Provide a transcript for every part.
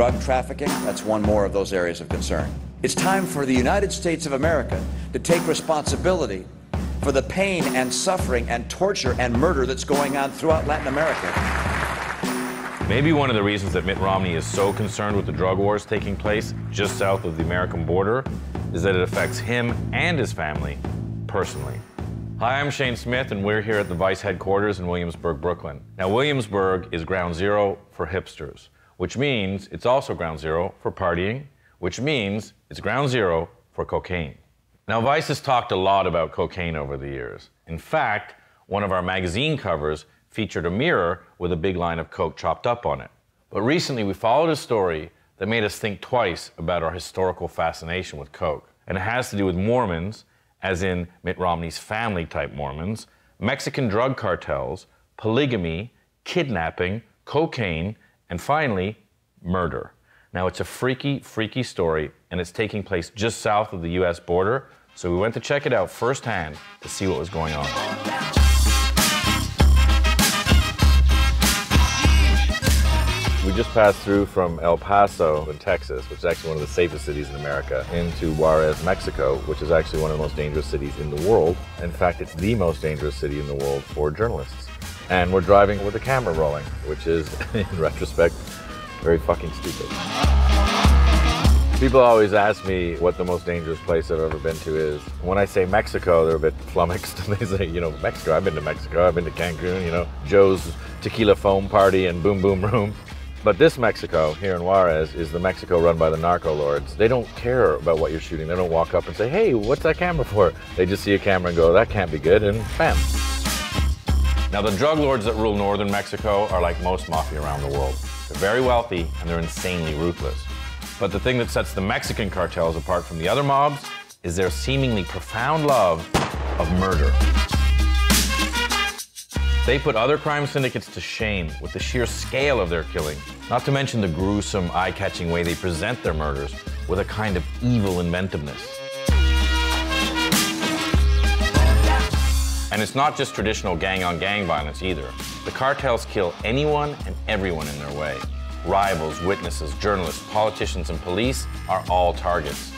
drug trafficking, that's one more of those areas of concern. It's time for the United States of America to take responsibility for the pain and suffering and torture and murder that's going on throughout Latin America. Maybe one of the reasons that Mitt Romney is so concerned with the drug wars taking place just south of the American border is that it affects him and his family personally. Hi, I'm Shane Smith, and we're here at the Vice headquarters in Williamsburg, Brooklyn. Now, Williamsburg is ground zero for hipsters, which means it's also ground zero for partying, which means it's ground zero for cocaine. Now, Vice has talked a lot about cocaine over the years. In fact, one of our magazine covers featured a mirror with a big line of coke chopped up on it. But recently, we followed a story that made us think twice about our historical fascination with coke. And it has to do with Mormons, as in Mitt Romney's family-type Mormons, Mexican drug cartels, polygamy, kidnapping, cocaine, and finally, murder. Now, it's a freaky, freaky story, and it's taking place just south of the US border, so we went to check it out firsthand to see what was going on. We just passed through from El Paso in Texas, which is actually one of the safest cities in America, into Juarez, Mexico, which is actually one of the most dangerous cities in the world. In fact, it's the most dangerous city in the world for journalists. And we're driving with a camera rolling, which is, in retrospect, very fucking stupid. People always ask me what the most dangerous place I've ever been to is. When I say Mexico, they're a bit flummoxed. They say, you know, Mexico, I've been to Mexico, I've been to Cancun, you know, Joe's tequila foam party and boom boom room. But this Mexico, here in Juarez, is the Mexico run by the narco lords. They don't care about what you're shooting. They don't walk up and say, hey, what's that camera for? They just see a camera and go, that can't be good, and bam. Now, the drug lords that rule northern Mexico are like most mafia around the world. They're very wealthy, and they're insanely ruthless. But the thing that sets the Mexican cartels apart from the other mobs is their seemingly profound love of murder. They put other crime syndicates to shame with the sheer scale of their killing, not to mention the gruesome, eye-catching way they present their murders with a kind of evil inventiveness. And it's not just traditional gang-on-gang violence either. The cartels kill anyone and everyone in their way. Rivals, witnesses, journalists, politicians, and police are all targets.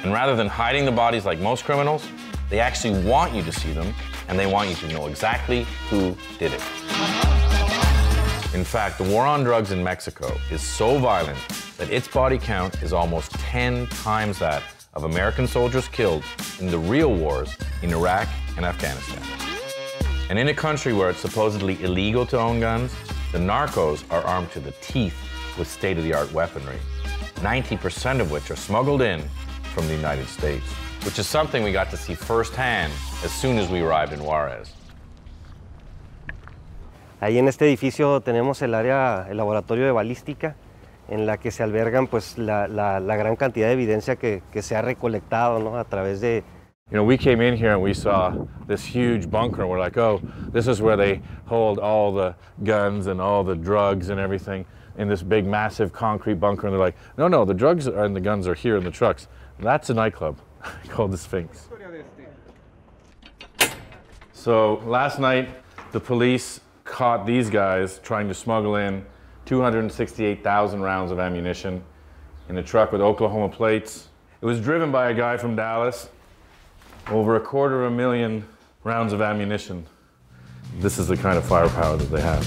And rather than hiding the bodies like most criminals, they actually want you to see them, and they want you to know exactly who did it. In fact, the war on drugs in Mexico is so violent that its body count is almost 10 times that of American soldiers killed in the real wars in Iraq and Afghanistan. And in a country where it's supposedly illegal to own guns, the narcos are armed to the teeth with state-of-the-art weaponry, 90% of which are smuggled in from the United States, which is something we got to see firsthand as soon as we arrived in Juarez. Ahí en este edificio tenemos el laboratorio de balística, en la que se albergan pues la gran cantidad de evidencia que se ha recolectado, ¿no? A través de... You know, we came in here and we saw this huge bunker and we're like, oh, this is where they hold all the guns and all the drugs and everything in this big, massive concrete bunker. And they're like, no, no, the drugs and the guns are here in the trucks. That's a nightclub called the Sphinx. So last night, the police caught these guys trying to smuggle in 268,000 rounds of ammunition in a truck with Oklahoma plates. It was driven by a guy from Dallas. Over 250,000 rounds of ammunition. This is the kind of firepower that they have.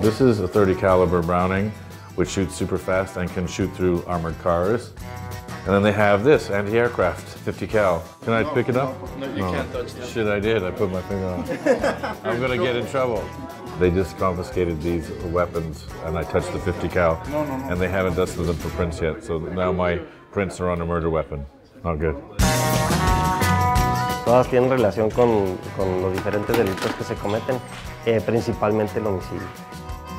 This is a .30 caliber Browning, which shoots super fast and can shoot through armored cars. And then they have this anti-aircraft 50 cal. Can I pick it up? No, you can't touch that. Shit, I did. I put my finger on it. I'm gonna get in trouble. They just confiscated these weapons, and I touched the 50 cal, and they haven't dusted them for prints yet. So now my prints are on a murder weapon. Not good. Todas tienen relación con los diferentes delitos que se cometen, principalmente el homicidio.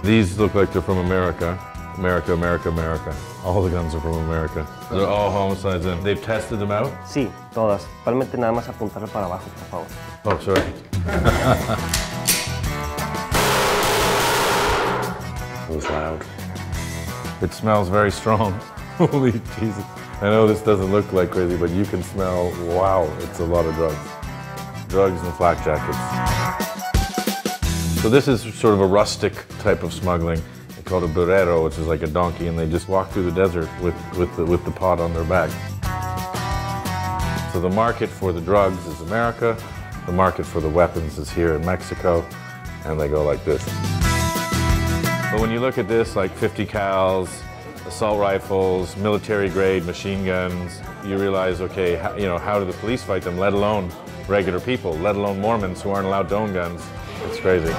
These look like they're from America. America, America, America. All the guns are from America. They're all homicides, and they've tested them out? Sí, todas. Principalmente nada más apuntarle para abajo, por favor. Oh, sorry. It was loud. It smells very strong. Holy Jesus. I know this doesn't look like crazy, but you can smell, wow, it's a lot of drugs. drugs and flak jackets. So this is sort of a rustic type of smuggling. They call it a burrero, which is like a donkey, and they just walk through the desert with the pot on their back. So the market for the drugs is America, the market for the weapons is here in Mexico, and they go like this. But when you look at this, like 50 cals, assault rifles, military grade machine guns, you realize, okay, how do the police fight them, let alone regular people, let alone Mormons who aren't allowed to own guns? It's crazy.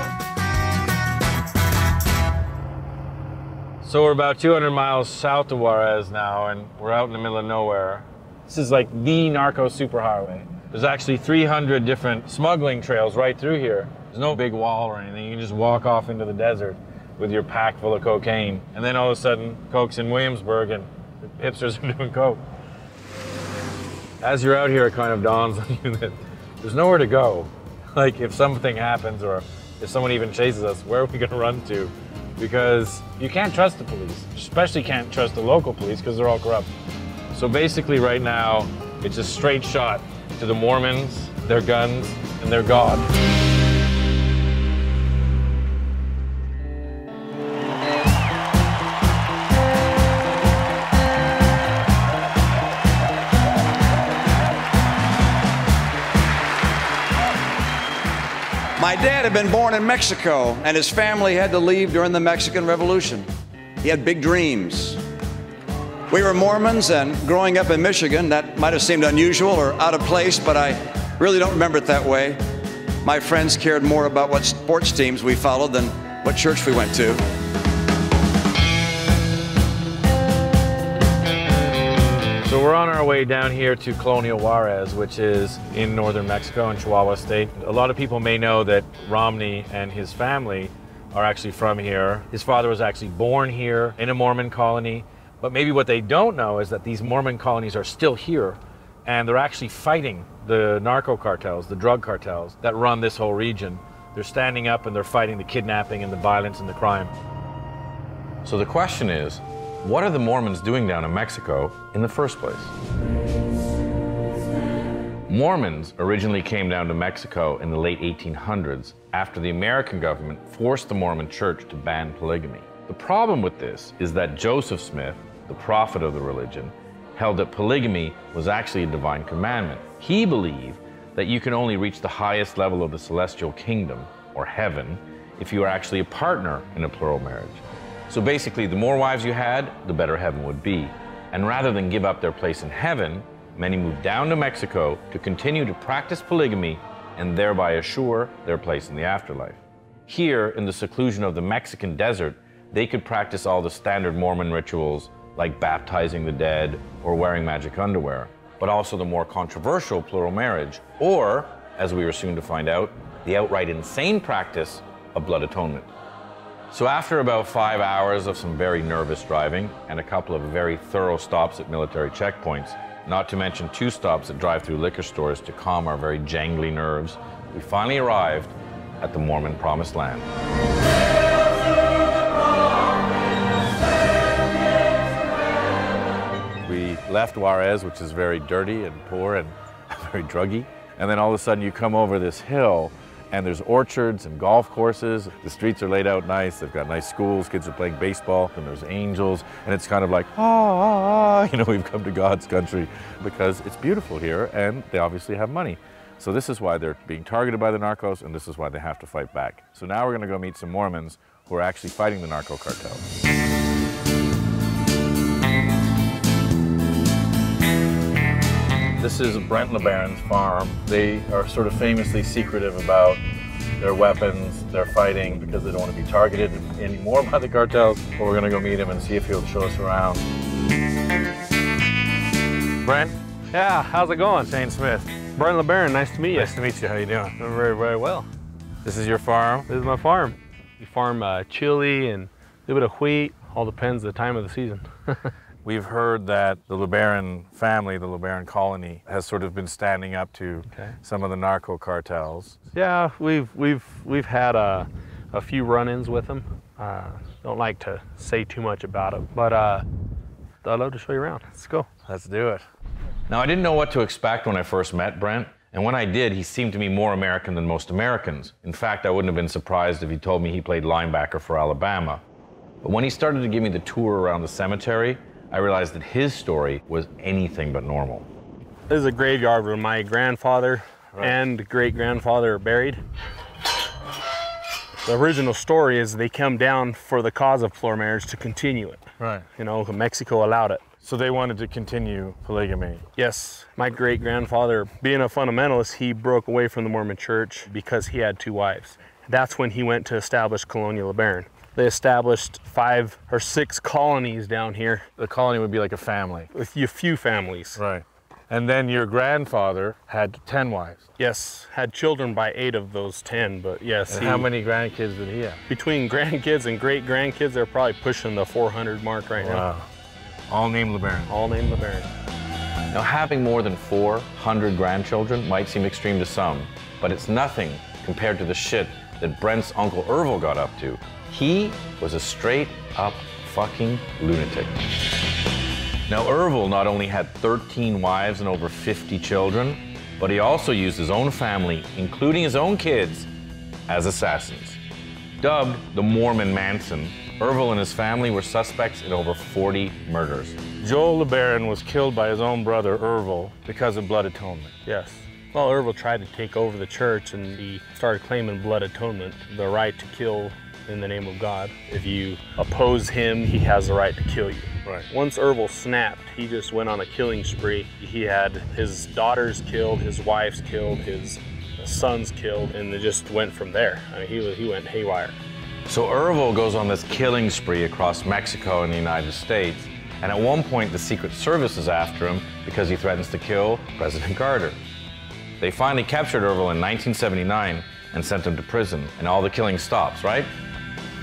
So we're about 200 miles south of Juarez now, and we're out in the middle of nowhere. This is like the narco superhighway. There's actually 300 different smuggling trails right through here. There's no big wall or anything. You can just walk off into the desert with your pack full of cocaine. And then all of a sudden, coke's in Williamsburg and hipsters are doing coke. As you're out here, it kind of dawns on you that there's nowhere to go. Like if something happens or if someone even chases us, where are we gonna run to? Because you can't trust the police, especially can't trust the local police because they're all corrupt. So basically right now, it's a straight shot to the Mormons, their guns, and their God. My dad had been born in Mexico, and his family had to leave during the Mexican Revolution. He had big dreams. We were Mormons, and growing up in Michigan, that might have seemed unusual or out of place, but I really don't remember it that way. My friends cared more about what sports teams we followed than what church we went to. So we're on our way down here to Colonial Juarez, which is in northern Mexico in Chihuahua State. A lot of people may know that Romney and his family are actually from here. His father was actually born here in a Mormon colony. But maybe what they don't know is that these Mormon colonies are still here, and they're actually fighting the narco cartels, the drug cartels that run this whole region. They're standing up and they're fighting the kidnapping and the violence and the crime. So the question is, what are the Mormons doing down in Mexico in the first place? Mormons originally came down to Mexico in the late 1800s after the American government forced the Mormon church to ban polygamy. The problem with this is that Joseph Smith, the prophet of the religion, held that polygamy was actually a divine commandment. He believed that you can only reach the highest level of the celestial kingdom, or heaven, if you are actually a partner in a plural marriage. So basically, the more wives you had, the better heaven would be. And rather than give up their place in heaven, many moved down to Mexico to continue to practice polygamy and thereby assure their place in the afterlife. Here, in the seclusion of the Mexican desert, they could practice all the standard Mormon rituals like baptizing the dead or wearing magic underwear, but also the more controversial plural marriage, or, as we were soon to find out, the outright insane practice of blood atonement. So after about 5 hours of some very nervous driving and a couple of very thorough stops at military checkpoints, not to mention 2 stops at drive-through liquor stores to calm our very jangly nerves, we finally arrived at the Mormon Promised Land. We left Juarez, which is very dirty and poor and very druggy. And then all of a sudden you come over this hill and there's orchards and golf courses. The streets are laid out nice. They've got nice schools. Kids are playing baseball and there's angels. And it's kind of like, we've come to God's country because it's beautiful here and they obviously have money. So this is why they're being targeted by the narcos and this is why they have to fight back. So now we're going to go meet some Mormons who are actually fighting the narco cartels. This is BRENT LeBaron's farm. They are sort of famously secretive about their weapons, their fighting, because they don't want to be targeted anymore by the cartels. But we're going to go meet him and see if he'll show us around. Brent? Yeah, how's it going? Shane Smith. BRENT LeBaron, nice to meet you. Nice to meet you. How you doing? I'm very, very well. This is your farm? This is my farm. We farm chili and a little bit of wheat. All depends the time of the season. We've heard that the LeBaron family, the LeBaron colony, has sort of been standing up to some of the narco cartels. Yeah, we've had a few run-ins with them. Don't like to say too much about it, but I'd love to show you around. Let's go. Let's do it. Now, I didn't know what to expect when I first met Brent. And when I did, he seemed to me more American than most Americans. In fact, I wouldn't have been surprised if he told me he played linebacker for Alabama. But when he started to give me the tour around the cemetery, I realized that his story was anything but normal. This is a graveyard where my grandfather and great-grandfather are buried. The original story is they come down for the cause of plural marriage to continue it. Right. You know, Mexico allowed it. So they wanted to continue polygamy. Yes, my great-grandfather, being a fundamentalist, he broke away from the Mormon church because he had 2 wives. That's when he went to establish Colonial LeBaron. They established 5 or 6 colonies down here. The colony would be like a family. With a few families. Right. And then your grandfather had 10 wives. Yes, had children by 8 of those 10, but yes. And how many grandkids did he have? Between grandkids and great-grandkids, they're probably pushing the 400 mark right now. Wow. All named LeBaron. All named LeBaron. Now, having more than 400 grandchildren might seem extreme to some, but it's nothing compared to the shit that Brent's uncle ERVIL got up to. He was a straight-up fucking lunatic. Now, ERVIL not only had 13 wives and over 50 children, but he also used his own family, including his own kids, as assassins. Dubbed the Mormon Manson, ERVIL and his family were suspects in over 40 murders. Joel LeBaron was killed by his own brother, ERVIL, because of blood atonement. Yes. Well, ERVIL tried to take over the church, and he started claiming blood atonement, the right to kill in the name of God. If you oppose him, he has the right to kill you. Right. Once ERVIL snapped, he just went on a killing spree. He had his daughters killed, his wives killed, his sons killed, and it just went from there. I mean, he went haywire. So ERVIL goes on this killing spree across Mexico and the United States, and at one point the Secret Service is after him because he threatens to kill President Carter. They finally captured ERVIL in 1979 and sent him to prison, and all the killing stops, right?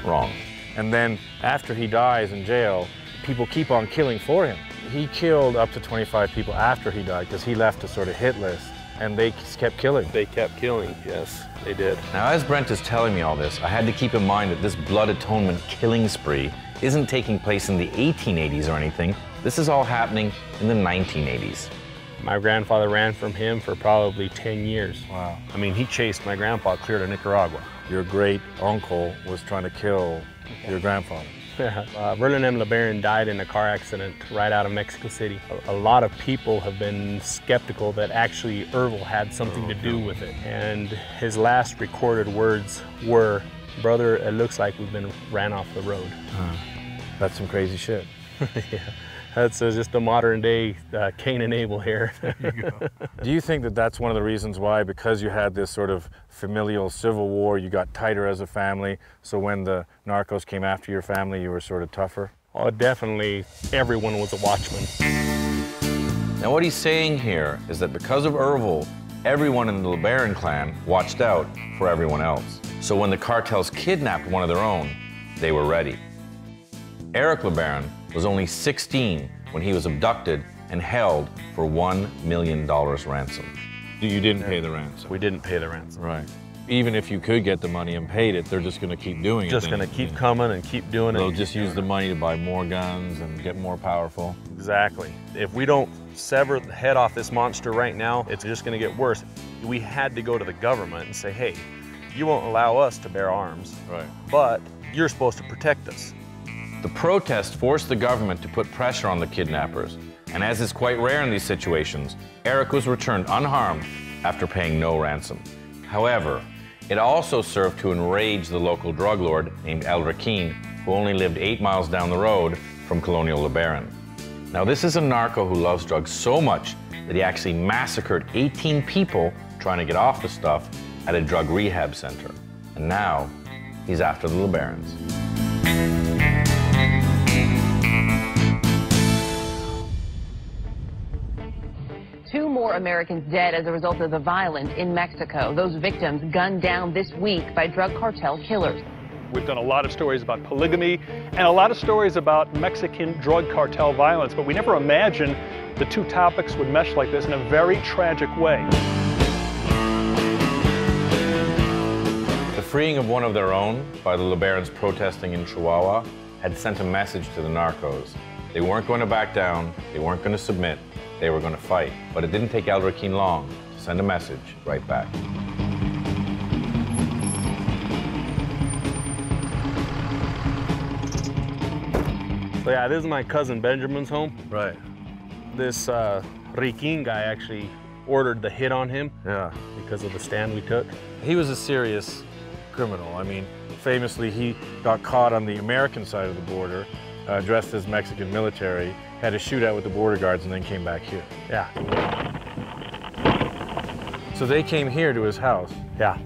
Wrong. And then after he dies in jail, people keep on killing for him. He killed up to 25 people after he died because he left a sort of hit list, and they kept killing. They kept killing, yes, they did. Now, as Brent is telling me all this, I had to keep in mind that this blood atonement killing spree isn't taking place in the 1880s or anything. This is all happening in the 1980s. My grandfather ran from him for probably 10 years. Wow. I mean, he chased my grandpa clear to Nicaragua. Your great uncle was trying to kill your grandfather. Vernon M. LeBaron died in a car accident right out of Mexico City. A lot of people have been skeptical that actually ERVIL had something to do with it. And his last recorded words were, "Brother, it looks like we've been ran off the road." That's some crazy shit. Yeah. That's just a modern day Cain and Abel here. Do you think that that's one of the reasons why, because you had this sort of familial civil war, you got tighter as a family, so when the narcos came after your family, you were sort of tougher? Oh, definitely. Everyone was a watchman. Now, what he's saying here is that because of ERVIL, everyone in the LeBaron clan watched out for everyone else. So when the cartels kidnapped one of their own, they were ready. Eric LeBaron was only 16 when he was abducted and held for $1 million ransom. You didn't pay the ransom. We didn't pay the ransom. Right. Even if you could get the money and paid it, they're just going to keep doing it. Just going to keep coming and keep doing it. They'll just use the money to buy more guns and get more powerful. Exactly. If we don't sever the head off this monster right now, it's just going to get worse. We had to go to the government and say, hey, you won't allow us to bear arms, right, but you're supposed to protect us. The protest forced the government to put pressure on the kidnappers, and as is quite rare in these situations, Eric was returned unharmed after paying no ransom. However, it also served to enrage the local drug lord named El Raquin, who only lived 8 miles down the road from Colonial LeBaron. Now, this is a narco who loves drugs so much that he actually massacred 18 people trying to get off the stuff at a drug rehab center. And now, he's after the LeBarons. 2 more Americans dead as a result of the violence in Mexico. Those victims gunned down this week by drug cartel killers. We've done a lot of stories about polygamy and a lot of stories about Mexican drug cartel violence, but we never imagined the 2 topics would mesh like this in a very tragic way. The freeing of one of their own by the LeBarons protesting in Chihuahua had sent a message to the narcos. They weren't going to back down, they weren't going to submit, they were going to fight. But it didn't take El Raquin long to send a message right back. So yeah, this is my cousin Benjamin's home. Right. This Riquin guy actually ordered the hit on him. Yeah. Because of the stand we took. He was a serious criminal. I mean, famously, he got caught on the American side of the border, dressed as Mexican military, had a shootout with the border guards, and then came back here. Yeah. So they came here to his house. Yeah.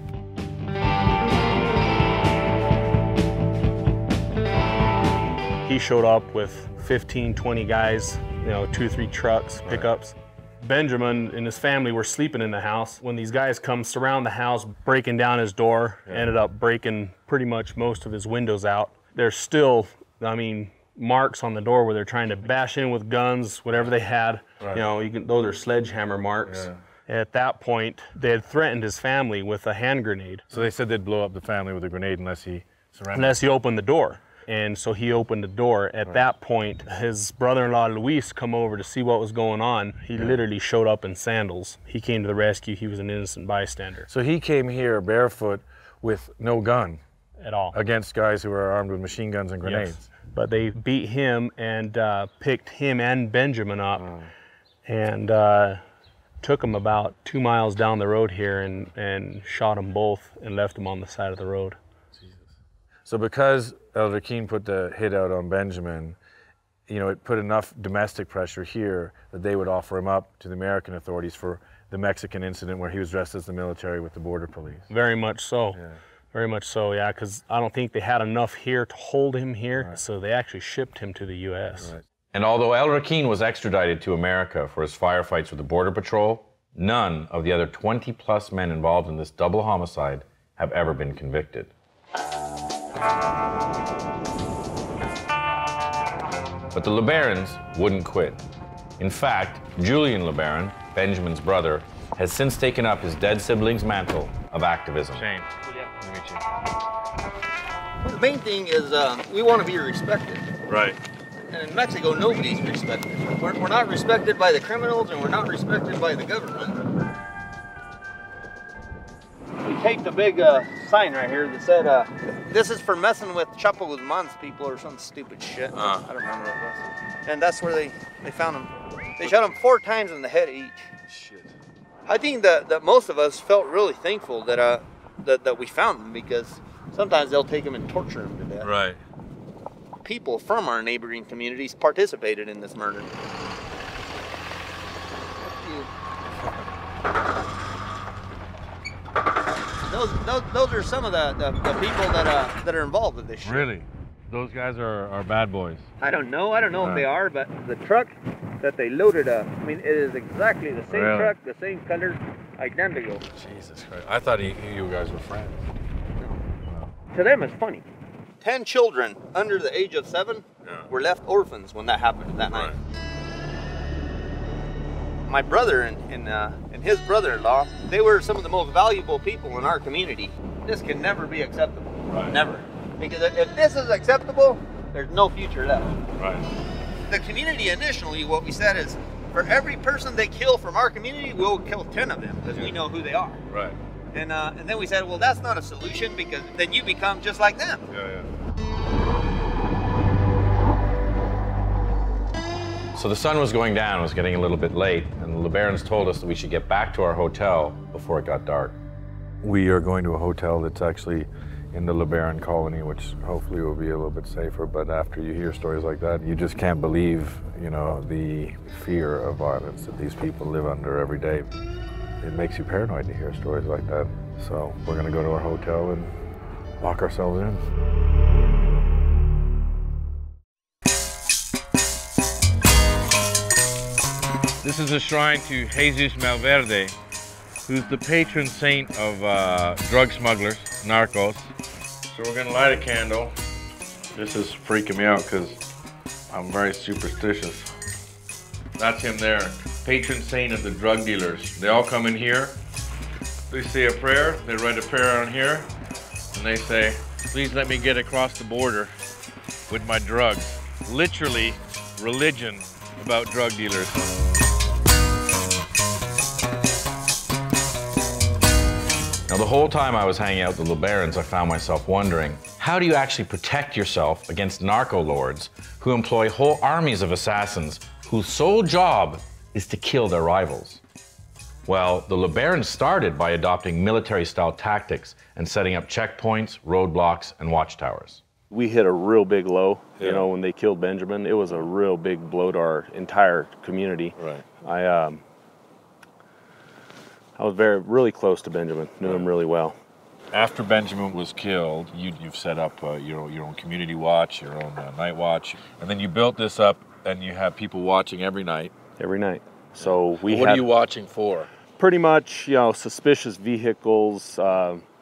He showed up with 15, 20 guys, you know, 2 or 3 trucks, pickups. Benjamin and his family were sleeping in the house when these guys come surround the house, breaking down his door, ended up breaking pretty much most of his windows out. There's still, I mean, marks on the door where they're trying to bash in with guns, whatever they had. Right. You know, those are sledgehammer marks. Yeah. At that point, they had threatened his family with a hand grenade. So they said they'd blow up the family with a grenade unless he surrendered. Unless he opened the door. And so he opened the door. At that point, his brother-in-law, Luis, come over to see what was going on. He literally showed up in sandals. He came to the rescue. He was an innocent bystander. So he came here barefoot with no gun. At all. Against guys who were armed with machine guns and grenades. Yes. But they beat him and picked him and Benjamin up and took them about 2 miles down the road here and shot them both and left them on the side of the road. So because Elder Keene put the hit out on Benjamin, you know, it put enough domestic pressure here that they would offer him up to the American authorities for the Mexican incident where he was dressed as the military with the border police. Very much so. Yeah. Very much so, yeah, because I don't think they had enough here to hold him here, so they actually shipped him to the U.S. Right. And although Elder Keene was extradited to America for his firefights with the Border Patrol, none of the other 20-plus men involved in this double homicide have ever been convicted. But the LeBarons wouldn't quit. In fact, Julian LeBaron, Benjamin's brother, has since taken up his dead sibling's mantle of activism. Shane, nice to meet you. Well, the main thing is we want to be respected. Right. And in Mexico, nobody's respected. We're not respected by the criminals, and we're not respected by the government. We taped a big sign right here that said, this is for messing with Chapo Guzman's people or some stupid shit. I don't remember what it was. And that's where they found him. They shot him 4 times in the head each. Shit. I think that most of us felt really thankful that that we found him, because sometimes they'll take him and torture him to death. Right. People from our neighboring communities participated in this murder. Those are some of the people that are involved with this shit. Really? Those guys are bad boys. I don't know if they are, but the truck that they loaded up, I mean, it is exactly the same truck, the same color, identical. Jesus Christ. I thought you guys were friends. No. To them, it's funny. 10 children under the age of 7 were left orphans when that happened that night. My brother and his brother-in-law, they were some of the most valuable people in our community. This can never be acceptable. Right. Never. Because if this is acceptable, there's no future left. Right. The community initially, what we said is, for every person they kill from our community, we'll kill 10 of them because we know who they are. Right. And then we said, well, that's not a solution, because then you become just like them. Yeah. So the sun was going down, it was getting a little bit late, and the LeBarons told us that we should get back to our hotel before it got dark. We are going to a hotel that's actually in the LeBaron colony, which hopefully will be a little bit safer, but after you hear stories like that, you just can't believe, you know, the fear of violence that these people live under every day. It makes you paranoid to hear stories like that. So we're gonna go to our hotel and lock ourselves in. This is a shrine to Jesus Malverde, who's the patron saint of drug smugglers, narcos. So we're gonna light a candle. This is freaking me out because I'm very superstitious. That's him there, patron saint of the drug dealers. They all come in here, they say a prayer, they write a prayer on here, and they say, please let me get across the border with my drugs. Literally, religion about drug dealers. Now, the whole time I was hanging out with the LeBarons, I found myself wondering, how do you actually protect yourself against narco lords who employ whole armies of assassins whose sole job is to kill their rivals? Well, the LeBarons started by adopting military-style tactics and setting up checkpoints, roadblocks, and watchtowers. We hit a real big low, you know, when they killed Benjamin. It was a real big blow to our entire community. Right. I was really close to Benjamin, knew him really well. After Benjamin was killed, you've set up your own community watch, your own night watch, and then you built this up, and you have people watching every night. Every night. So what are you watching for? Pretty much, you know, suspicious vehicles.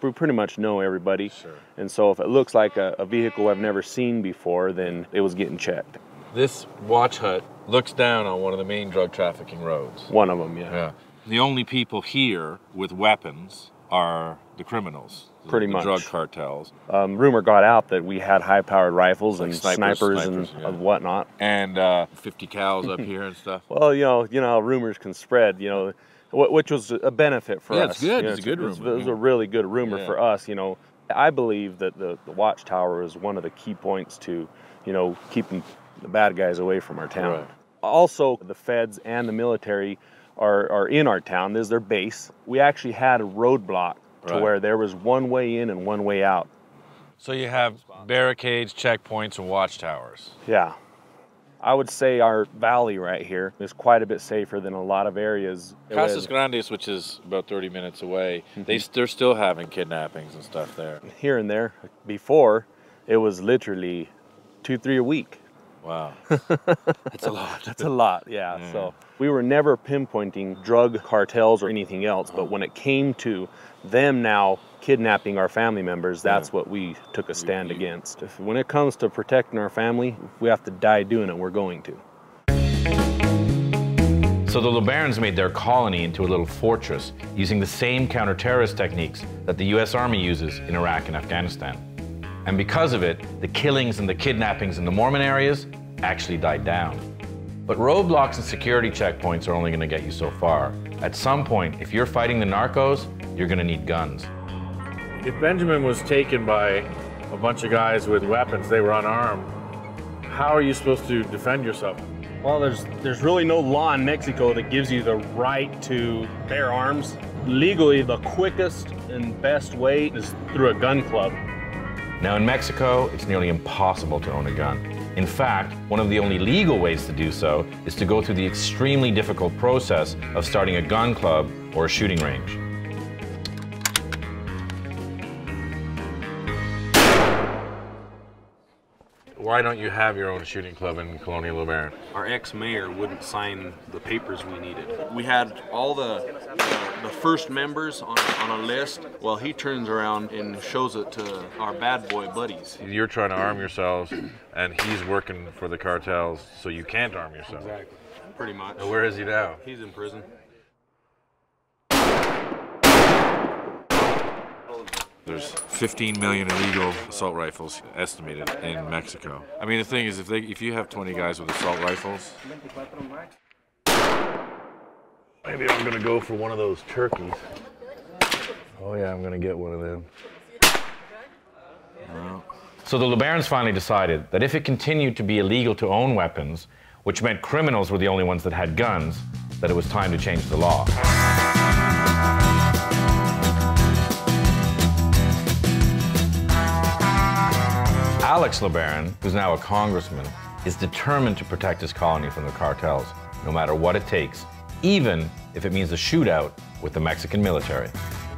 We pretty much know everybody. Sure. And so if it looks like a vehicle I've never seen before, then it was getting checked. This watch hut looks down on one of the main drug trafficking roads. One of them, yeah. The only people here with weapons are the criminals. Pretty the much. Drug cartels. Rumor got out that we had high-powered rifles Like and snipers and yeah. whatnot. And 50 cows up here and stuff. Well, you know how rumors can spread, you know, which was a benefit for us. Yeah, it's good. You know, it's a good rumor. It was a really good rumor for us, you know. I believe that the watchtower is one of the key points to, you know, keeping the bad guys away from our town. Right. Also, the feds and the military are in our town. This is their base. We actually had a roadblock to where there was one way in and one way out. So you have barricades, checkpoints, and watchtowers. Yeah. I would say our valley right here is quite a bit safer than a lot of areas. Casas Grandes, which is about 30 minutes away, they're still having kidnappings and stuff there. Here and there. Before, it was literally 2-3 a week. Wow. That's a lot. That's a lot, yeah. So we were never pinpointing drug cartels or anything else, but when it came to them now kidnapping our family members, that's what we took a stand against. When it comes to protecting our family, if we have to die doing it, we're going to. So the LeBarons made their colony into a little fortress using the same counter-terrorist techniques that the US Army uses in Iraq and Afghanistan. And because of it, the killings and the kidnappings in the Mormon areas actually died down. But roadblocks and security checkpoints are only going to get you so far. At some point, if you're fighting the narcos, you're going to need guns. If Benjamin was taken by a bunch of guys with weapons, they were unarmed, how are you supposed to defend yourself? Well, there's really no law in Mexico that gives you the right to bear arms. Legally, the quickest and best way is through a gun club. Now in Mexico, it's nearly impossible to own a gun. In fact, one of the only legal ways to do so is to go through the extremely difficult process of starting a gun club or a shooting range. Why don't you have your own shooting club in Colonial LeBaron? Our ex-mayor wouldn't sign the papers we needed. We had all the first members on a list. Well, he turns around and shows it to our bad boy buddies. You're trying to arm yourselves, and he's working for the cartels, so you can't arm yourself. Exactly. Pretty much. And where is he now? He's in prison. There's 15 million illegal assault rifles estimated in Mexico. I mean, the thing is, if you have 20 guys with assault rifles, Maybe I'm gonna go for one of those turkeys. Oh yeah, I'm gonna get one of them. So the LeBarons finally decided that if it continued to be illegal to own weapons, which meant criminals were the only ones that had guns, that it was time to change the law. Alex LeBaron, who's now a congressman, is determined to protect his colony from the cartels, no matter what it takes, even if it means a shootout with the Mexican military.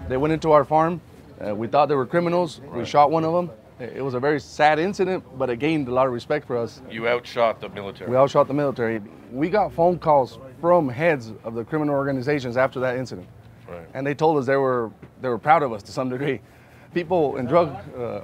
They went into our farm. We thought they were criminals. We shot one of them. It was a very sad incident, but it gained a lot of respect for us. you outshot the military. We outshot the military. We got phone calls from heads of the criminal organizations after that incident. Right. And they told us they were proud of us to some degree. People in drug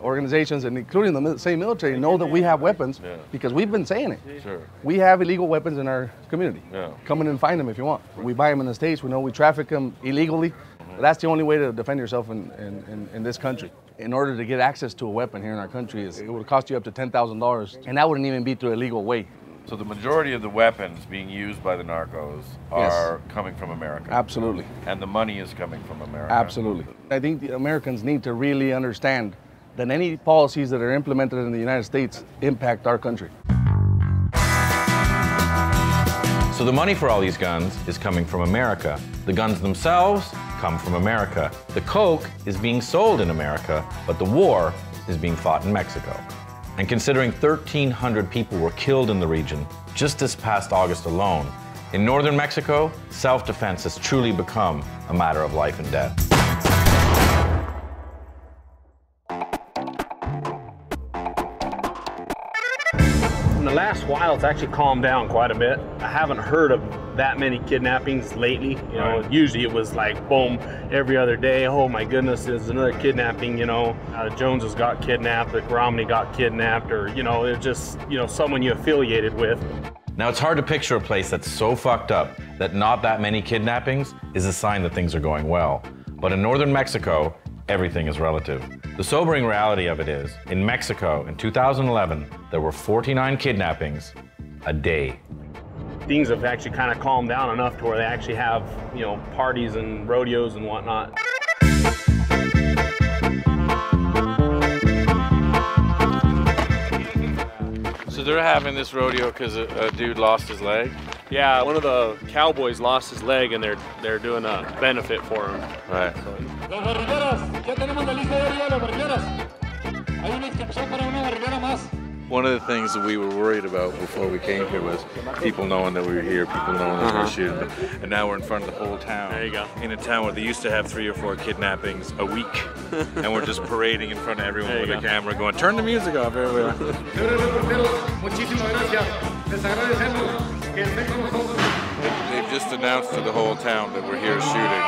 organizations, and including the same military, know that we have weapons because we've been saying it. Sure. We have illegal weapons in our community. Yeah. Come in and find them if you want. We buy them in the States. We know we traffic them illegally. That's the only way to defend yourself in this country. In order to get access to a weapon here in our country, it would cost you up to $10,000, and that wouldn't even be through a legal way. So the majority of the weapons being used by the narcos are coming from America? Absolutely. And the money is coming from America? Absolutely. I think the Americans need to really understand that any policies that are implemented in the United States impact our country. So the money for all these guns is coming from America. The guns themselves come from America. The coke is being sold in America, but the war is being fought in Mexico. And considering 1,300 people were killed in the region just this past August alone, in northern Mexico, self-defense has truly become a matter of life and death. In the last while, it's actually calmed down quite a bit. I haven't heard of that many kidnappings lately. You know, usually it was like, boom, every other day. Oh my goodness, there's another kidnapping. You know, Joneses got kidnapped, like Romney got kidnapped, or you know, it's just someone you affiliated with. Now it's hard to picture a place that's so fucked up that not that many kidnappings is a sign that things are going well. But in northern Mexico, everything is relative. The sobering reality of it is, in Mexico in 2011, there were 49 kidnappings a day. Things have actually kind of calmed down enough to where they actually have, parties and rodeos and whatnot. So they're having this rodeo because a dude lost his leg? Yeah, one of the cowboys lost his leg and they're doing a benefit for him. Right. One of the things that we were worried about before we came here was people knowing that we were here, people knowing that we were shooting. And now we're in front of the whole town. There you go. In a town where they used to have 3 or 4 kidnappings a week. And we're just parading in front of everyone with a camera going, turn the music off everywhere. They've just announced to the whole town that we're here shooting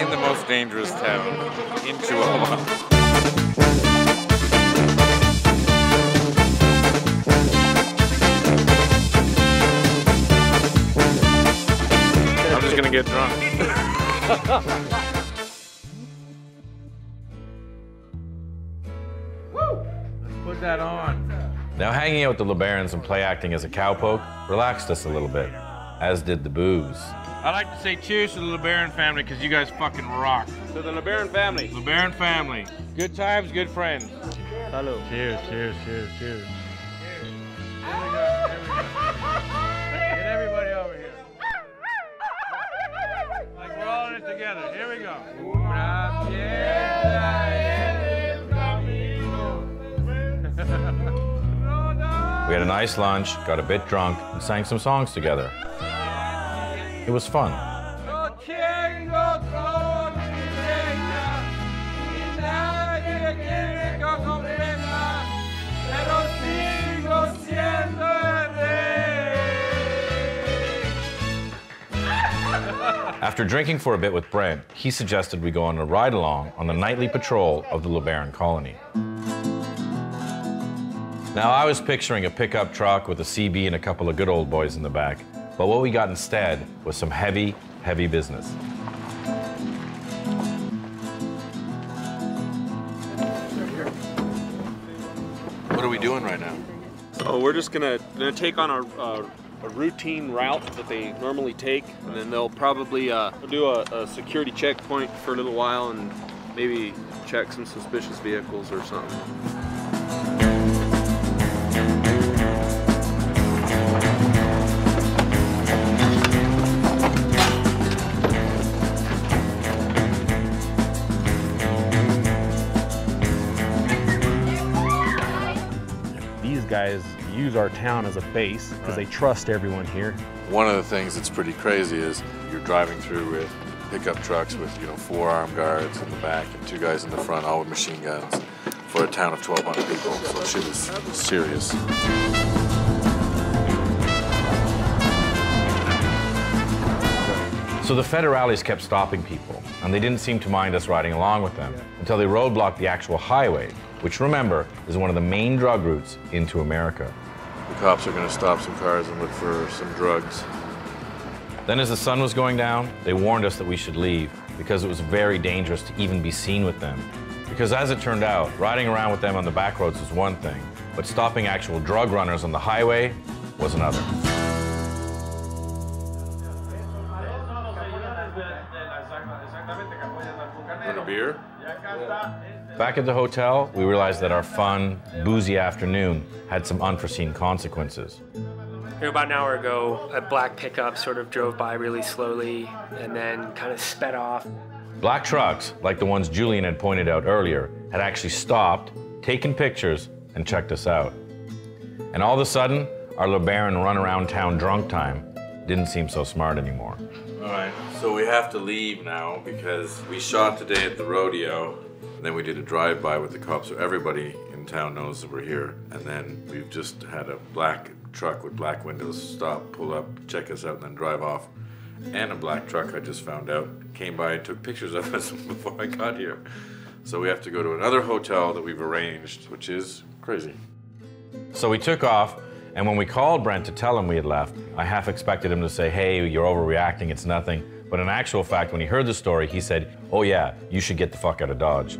in the most dangerous town in Chihuahua. I'm just gonna get drunk. Let's put that on. Now hanging out with the LeBarons and play acting as a cowpoke relaxed us a little bit, as did the booze. I'd like to say cheers to the LeBaron family because you guys fucking rock. To the LeBaron family. LeBaron family. Good times, good friends. Hello. Cheers, cheers, cheers, cheers. Here we go, here we go. Get everybody over here. Like we're all in it together. Here we go. We had a nice lunch, got a bit drunk, and sang some songs together. It was fun. After drinking for a bit with Brent, he suggested we go on a ride-along on the nightly patrol of the LeBaron colony. Now, I was picturing a pickup truck with a CB and a couple of good old boys in the back, but what we got instead was some heavy, heavy business. What are we doing right now? So we're just gonna take on a routine route that they normally take, and then they'll probably do a security checkpoint for a little while and maybe check some suspicious vehicles or something. These guys use our town as a base because they trust everyone here. One of the things that's pretty crazy is you're driving through with pickup trucks with 4 armed guards in the back and 2 guys in the front, all with machine guns, for a town of 1,200 people. So shit is serious. So the federales kept stopping people, and they didn't seem to mind us riding along with them until they roadblocked the actual highway, which, remember, is one of the main drug routes into America. The cops are going to stop some cars and look for some drugs. Then as the sun was going down, they warned us that we should leave because it was very dangerous to even be seen with them. Because as it turned out, riding around with them on the back roads was one thing, but stopping actual drug runners on the highway was another. Want a beer? Back at the hotel, we realized that our fun, boozy afternoon had some unforeseen consequences. About an hour ago, a black pickup sort of drove by really slowly and then kind of sped off. Black trucks, like the ones Julian had pointed out earlier, had actually stopped, taken pictures, and checked us out. And all of a sudden, our LeBaron run around town drunk time didn't seem so smart anymore. All right, so we have to leave now because we shot today at the rodeo, and then we did a drive-by with the cops, so everybody in town knows that we're here. And then we've just had a black truck with black windows stop, pull up, check us out, and then drive off. And a black truck, I just found out, came by and took pictures of us before I got here. So we have to go to another hotel that we've arranged, which is crazy. So we took off, and when we called Brent to tell him we had left, I half expected him to say, hey, you're overreacting, it's nothing. But in actual fact, when he heard the story, he said, oh yeah, you should get the fuck out of Dodge.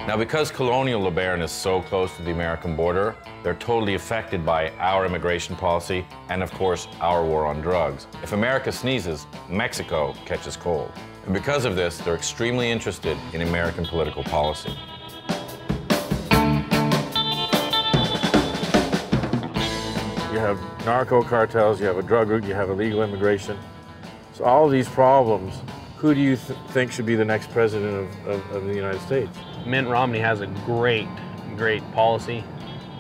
Now, because colonial LeBaron is so close to the American border, they're totally affected by our immigration policy and, of course, our war on drugs. If America sneezes, Mexico catches cold. And because of this, they're extremely interested in American political policy. You have narco cartels, you have a drug route, you have illegal immigration. So all these problems, who do you think should be the next president of the United States? Mitt Romney has a great policy.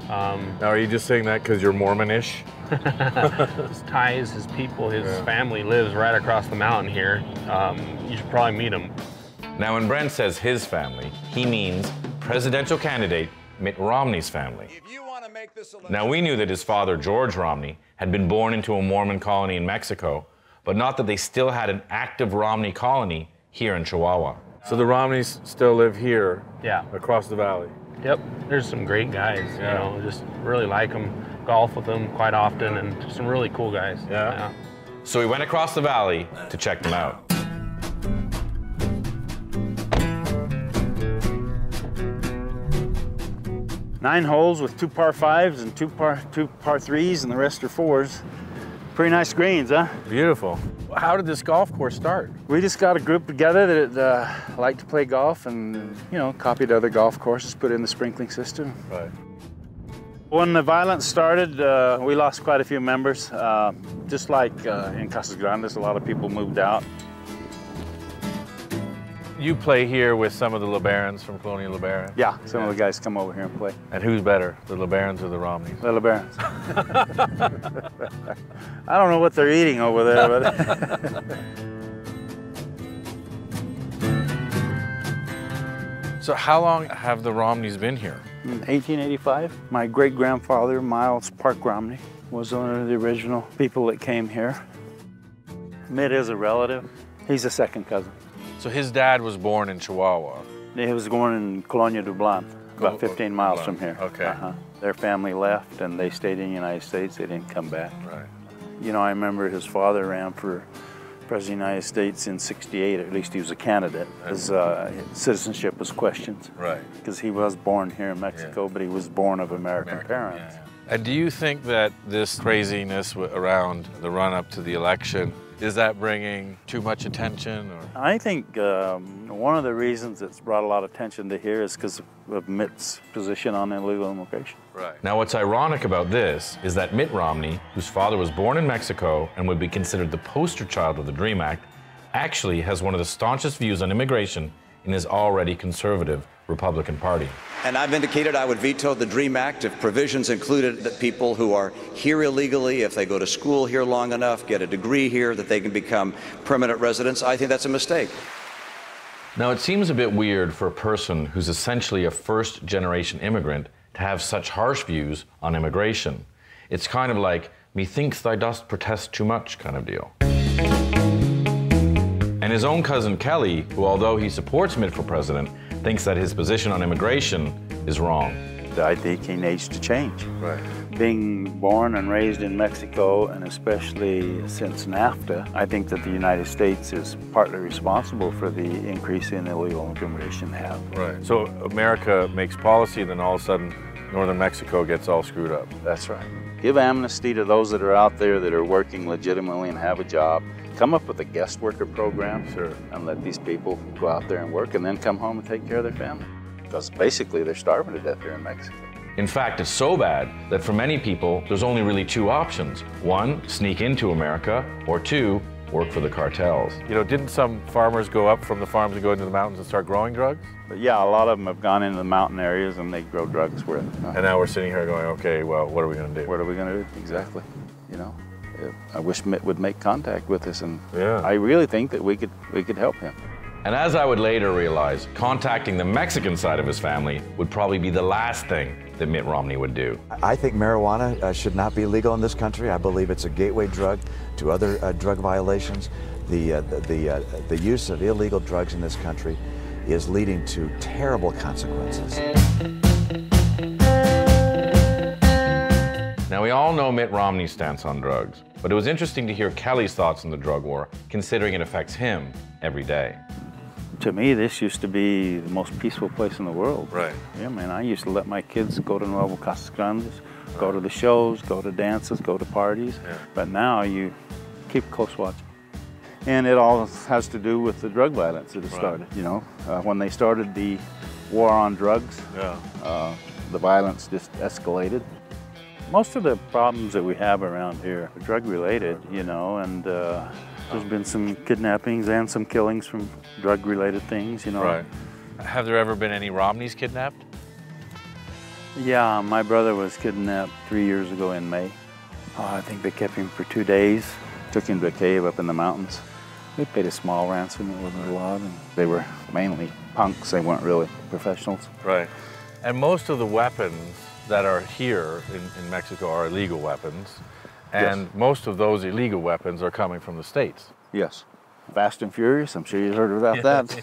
Now, are you just saying that because you're Mormon-ish? His ties, his people, his family lives right across the mountain here. You should probably meet him. Now, when Brent says his family, he means presidential candidate Mitt Romney's family. Now, we knew that his father, George Romney, had been born into a Mormon colony in Mexico, but not that they still had an active Romney colony here in Chihuahua. So the Romneys still live here, yeah, across the valley. Yep, there's some great guys, you know, just really like them, golf with them quite often, and some really cool guys. Yeah. So we went across the valley to check them out. Nine holes with 2 par 5s and two par 3s, and the rest are 4s. Pretty nice greens, huh? Beautiful. How did this golf course start? We just got a group together that liked to play golf and, you know, copied other golf courses, put in the sprinkling system. Right. When the violence started, we lost quite a few members. Just like in Casas Grandes, a lot of people moved out. You play here with some of the LeBarons from Colonial LeBaron? Yeah, some of the guys come over here and play. And who's better, the LeBarons or the Romneys? The LeBarons. I don't know what they're eating over there, but... So how long have the Romneys been here? In 1885. My great-grandfather, Miles Park Romney, was one of the original people that came here. Mitt is a relative. He's a second cousin. So his dad was born in Chihuahua? He was born in Colonia de Blanc, about 15 miles from here. Okay. Their family left and they stayed in the United States. They didn't come back. Right. You know, I remember his father ran for President of the United States in '68, or at least he was a candidate. His citizenship was questioned. Right. Because he was born here in Mexico, but he was born of American parents. And do you think that this craziness around the run-up to the election, is that bringing too much attention? Or? I think one of the reasons it's brought a lot of attention to here is because of Mitt's position on illegal immigration. Right. Now, what's ironic about this is that Mitt Romney, whose father was born in Mexico and would be considered the poster child of the DREAM Act, actually has one of the staunchest views on immigration in his already conservative Republican Party. And I've indicated I would veto the DREAM Act if provisions included that people who are here illegally, if they go to school here long enough, get a degree here, that they can become permanent residents. I think that's a mistake. Now, it seems a bit weird for a person who's essentially a first-generation immigrant to have such harsh views on immigration. It's kind of like, methinks thou dost protest too much kind of deal. And his own cousin Kelly, who although he supports Mitt for president, thinks that his position on immigration is wrong. I think he needs to change. Right. Being born and raised in Mexico, and especially since NAFTA, I think that the United States is partly responsible for the increase in illegal immigration have. Right. So America makes policy, then all of a sudden northern Mexico gets all screwed up. That's right. Give amnesty to those that are out there that are working legitimately and have a job. Come up with a guest worker program, and let these people go out there and work and then come home and take care of their family. Because basically they're starving to death here in Mexico. In fact, it's so bad that for many people, there's only really two options. One, sneak into America, or two, work for the cartels. You know, didn't some farmers go up from the farms and go into the mountains and start growing drugs? But yeah, a lot of them have gone into the mountain areas and they grow drugs where. And now we're sitting here going, okay, well, what are we going to do? What are we going to do? Exactly. You know, I wish Mitt would make contact with us, and I really think that we could help him. And as I would later realize, contacting the Mexican side of his family would probably be the last thing that Mitt Romney would do. I think marijuana should not be legal in this country. I believe it's a gateway drug to other drug violations. The use of illegal drugs in this country is leading to terrible consequences. Now, we all know Mitt Romney's stance on drugs, but it was interesting to hear Kelly's thoughts on the drug war, considering it affects him every day. To me, this used to be the most peaceful place in the world. Right. Yeah, man, I used to let my kids go to Nuevo Casas Grandes, go to the shows, go to dances, go to parties. Yeah. But now you keep close watch. And it all has to do with the drug violence that has started. You know, when they started the war on drugs, the violence just escalated. Most of the problems that we have around here are drug-related, you know, and there's been some kidnappings and some killings from drug-related things, you know. Right. Have there ever been any Romneys kidnapped? Yeah, my brother was kidnapped 3 years ago in May. I think they kept him for 2 days, took him to a cave up in the mountains. They paid a small ransom, it wasn't a lot, and they were mainly punks, they weren't really professionals. Right. And most of the weapons that are here in Mexico are illegal weapons. And most of those illegal weapons are coming from the States. Yes. Fast and Furious, I'm sure you've heard about that.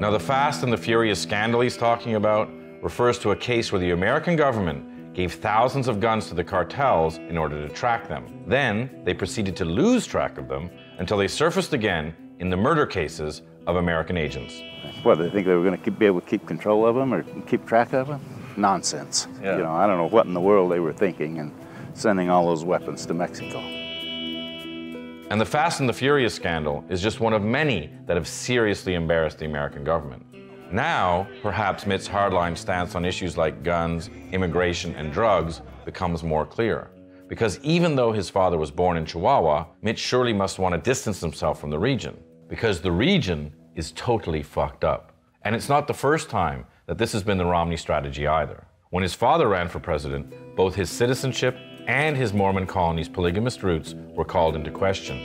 Now, the Fast and the Furious scandal he's talking about refers to a case where the American government gave thousands of guns to the cartels in order to track them. Then, they proceeded to lose track of them until they surfaced again in the murder cases of American agents. What, they think they were going to be able to keep control of them or keep track of them? Nonsense. Yeah. You know, I don't know what in the world they were thinking and sending all those weapons to Mexico. And the Fast and the Furious scandal is just one of many that have seriously embarrassed the American government. Now, perhaps Mitt's hardline stance on issues like guns, immigration, and drugs becomes more clear. Because even though his father was born in Chihuahua, Mitt surely must want to distance himself from the region. Because the region is totally fucked up. And it's not the first time that this has been the Romney strategy either. When his father ran for president, both his citizenship and his Mormon colony's polygamist roots were called into question.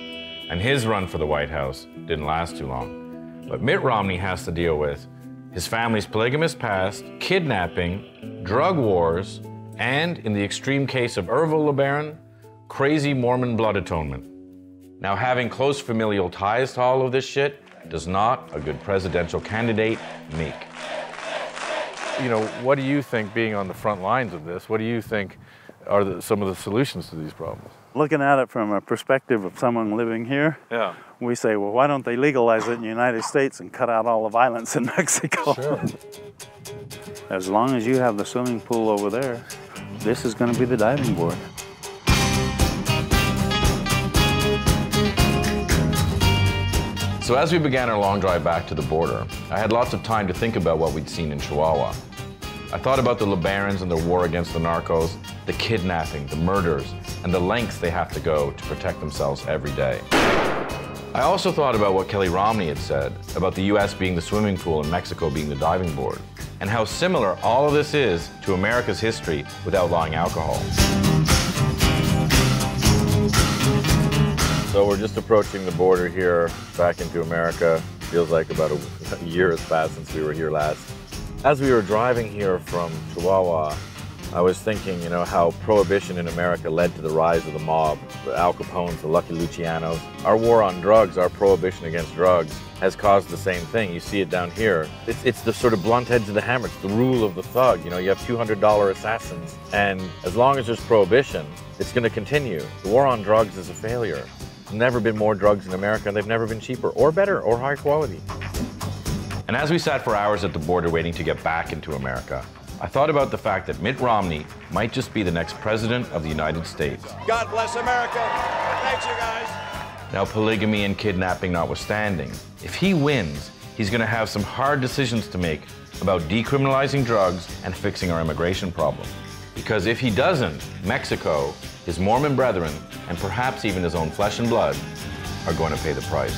And his run for the White House didn't last too long. But Mitt Romney has to deal with his family's polygamist past, kidnapping, drug wars, and, in the extreme case of LeBaron, crazy Mormon blood atonement. Now, having close familial ties to all of this shit does not a good presidential candidate make. You know, what do you think, being on the front lines of this, what do you think are some of the solutions to these problems? Looking at it from a perspective of someone living here, we say, well, why don't they legalize it in the United States and cut out all the violence in Mexico? Sure. As long as you have the swimming pool over there, this is going to be the diving board. So as we began our long drive back to the border, I had lots of time to think about what we'd seen in Chihuahua. I thought about the LeBarons and their war against the narcos, the kidnapping, the murders, and the lengths they have to go to protect themselves every day. I also thought about what Kelly Romney had said about the US being the swimming pool and Mexico being the diving board, and how similar all of this is to America's history with outlawing alcohol. So we're just approaching the border here, back into America. Feels like about a year has passed since we were here last. As we were driving here from Chihuahua, I was thinking, you know, how prohibition in America led to the rise of the mob, the Al Capones, the Lucky Lucianos. Our war on drugs, our prohibition against drugs, has caused the same thing. You see it down here. It's the sort of blunt edge of the hammer. It's the rule of the thug. You know, you have $200 assassins, and as long as there's prohibition, it's going to continue. The war on drugs is a failure. There's never been more drugs in America, and they've never been cheaper, or better, or higher quality. And as we sat for hours at the border waiting to get back into America, I thought about the fact that Mitt Romney might just be the next president of the United States. God bless America. Thanks, you guys. Now, polygamy and kidnapping notwithstanding, if he wins, he's going to have some hard decisions to make about decriminalizing drugs and fixing our immigration problem. Because if he doesn't, Mexico, his Mormon brethren, and perhaps even his own flesh and blood are going to pay the price.